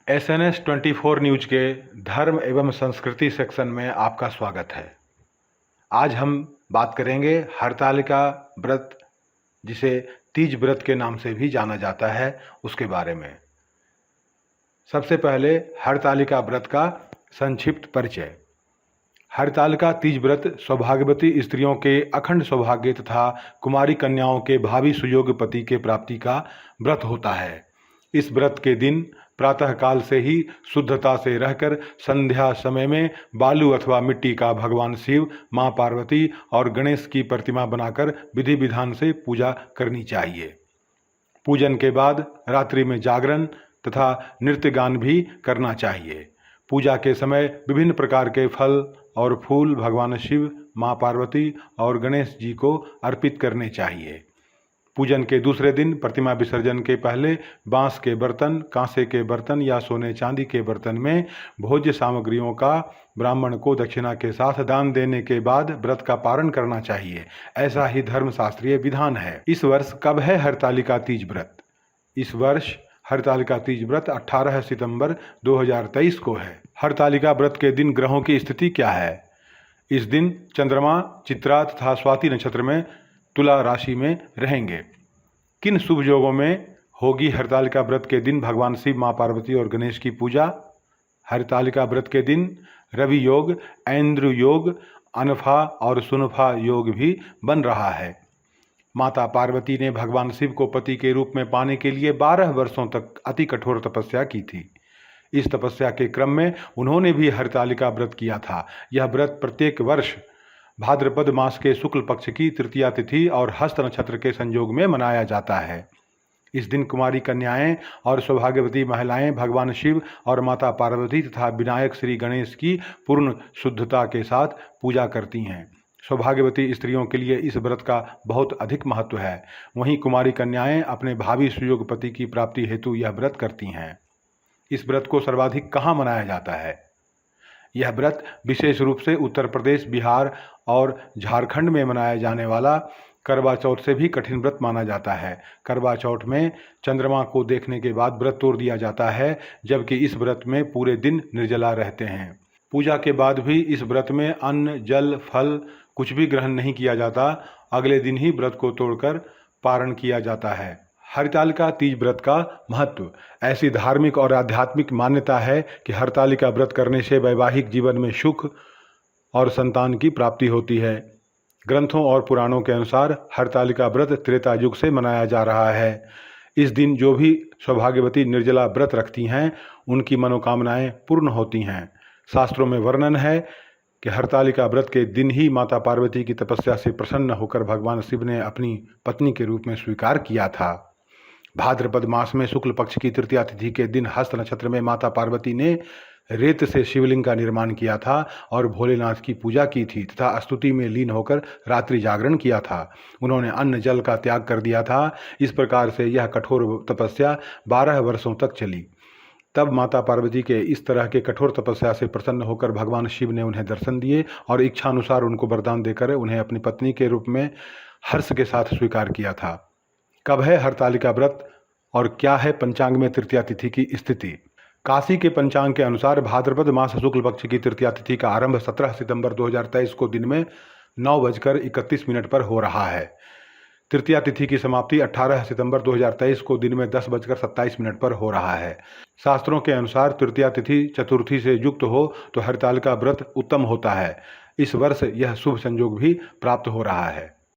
SNS 24 news के धर्म एवं संस्कृति सेक्शन में आपका स्वागत है। आज हम बात करेंगे हरतालिका व्रत, जिसे तीज व्रत के नाम से भी जाना जाता है, उसके बारे में। सबसे पहले हरतालिका व्रत का संक्षिप्त परिचय। हरतालिका तीज व्रत सौभाग्यवती स्त्रियों के अखंड सौभाग्य तथा कुमारी कन्याओं के भावी सुयोग्य पति के प्राप्ति का व्रत होता है। इस व्रत के दिन प्रातःकाल से ही शुद्धता से रहकर संध्या समय में बालू अथवा मिट्टी का भगवान शिव, मां पार्वती और गणेश की प्रतिमा बनाकर विधि विधान से पूजा करनी चाहिए। पूजन के बाद रात्रि में जागरण तथा नृत्य गान भी करना चाहिए। पूजा के समय विभिन्न प्रकार के फल और फूल भगवान शिव, मां पार्वती और गणेश जी को अर्पित करने चाहिए। पूजन के दूसरे दिन प्रतिमा विसर्जन के पहले बांस के बर्तन, कांसे के बर्तन या सोने चांदी के बर्तन में भोज्य सामग्रियों का ब्राह्मण को दक्षिणा के साथ दान देने के बाद व्रत का पारण करना चाहिए। ऐसा ही धर्मशास्त्रीय विधान है। इस वर्ष कब है हरतालिका तीज व्रत? इस वर्ष हरतालिका तीज व्रत 18 सितंबर 2023 को है। हरतालिका व्रत के दिन ग्रहों की स्थिति क्या है? इस दिन चंद्रमा चित्रा तथा स्वाति नक्षत्र में तुला राशि में रहेंगे। किन शुभ योगों में होगी हरतालिका व्रत के दिन भगवान शिव, मां पार्वती और गणेश की पूजा? हरतालिका व्रत के दिन रवि योग, ऐन्द्र योग, अनफा और सुनफा योग भी बन रहा है। माता पार्वती ने भगवान शिव को पति के रूप में पाने के लिए 12 वर्षों तक अति कठोर तपस्या की थी। इस तपस्या के क्रम में उन्होंने भी हरतालिका व्रत किया था। यह व्रत प्रत्येक वर्ष भाद्रपद मास के शुक्ल पक्ष की तृतीया तिथि और हस्त नक्षत्र के संयोग में मनाया जाता है। इस दिन कुमारी कन्याएं और सौभाग्यवती महिलाएं भगवान शिव और माता पार्वती तथा विनायक श्री गणेश की पूर्ण शुद्धता के साथ पूजा करती हैं। सौभाग्यवती स्त्रियों के लिए इस व्रत का बहुत अधिक महत्व है। वहीं कुमारी कन्याएं अपने भावी सुयोग पति की प्राप्ति हेतु यह व्रत करती हैं। इस व्रत को सर्वाधिक कहाँ मनाया जाता है? यह व्रत विशेष रूप से उत्तर प्रदेश, बिहार और झारखंड में मनाया जाने वाला करवा चौथ से भी कठिन व्रत माना जाता है। करवा चौथ में चंद्रमा को देखने के बाद व्रत तोड़ दिया जाता है, जबकि इस व्रत में पूरे दिन निर्जला रहते हैं। पूजा के बाद भी इस व्रत में अन्न, जल, फल कुछ भी ग्रहण नहीं किया जाता। अगले दिन ही व्रत को तोड़कर पारण किया जाता है। हरतालिका तीज व्रत का महत्व। ऐसी धार्मिक और आध्यात्मिक मान्यता है कि हरतालिका व्रत करने से वैवाहिक जीवन में सुख और संतान की प्राप्ति होती है। ग्रंथों और पुराणों के अनुसार हरतालिका व्रत त्रेता युग से मनाया जा रहा है। इस दिन जो भी सौभाग्यवती निर्जला व्रत रखती हैं, उनकी मनोकामनाएं पूर्ण होती हैं। शास्त्रों में वर्णन है कि हरतालिका व्रत के दिन ही माता पार्वती की तपस्या से प्रसन्न होकर भगवान शिव ने अपनी पत्नी के रूप में स्वीकार किया था। भाद्रपद मास में शुक्ल पक्ष की तृतीया तिथि के दिन हस्त नक्षत्र में माता पार्वती ने रेत से शिवलिंग का निर्माण किया था और भोलेनाथ की पूजा की थी तथा स्तुति में लीन होकर रात्रि जागरण किया था। उन्होंने अन्न जल का त्याग कर दिया था। इस प्रकार से यह कठोर तपस्या 12 वर्षों तक चली। तब माता पार्वती के इस तरह के कठोर तपस्या से प्रसन्न होकर भगवान शिव ने उन्हें दर्शन दिए और इच्छानुसार उनको वरदान देकर उन्हें अपनी पत्नी के रूप में हर्ष के साथ स्वीकार किया था। कब है हरतालिका व्रत और क्या है पंचांग में तृतीया तिथि की स्थिति? काशी के पंचांग के अनुसार भाद्रपद मास शुक्ल पक्ष की तृतीया तिथि का आरंभ 17 सितंबर 2023 को दिन में 9:31 पर हो रहा है। तृतीया तिथि की समाप्ति 18 सितंबर 2023 को दिन में 10:27 पर हो रहा है। शास्त्रों के अनुसार तृतीया तिथि चतुर्थी से युक्त हो तो हरतालिका व्रत उत्तम होता है। इस वर्ष यह शुभ संयोग भी प्राप्त हो रहा है।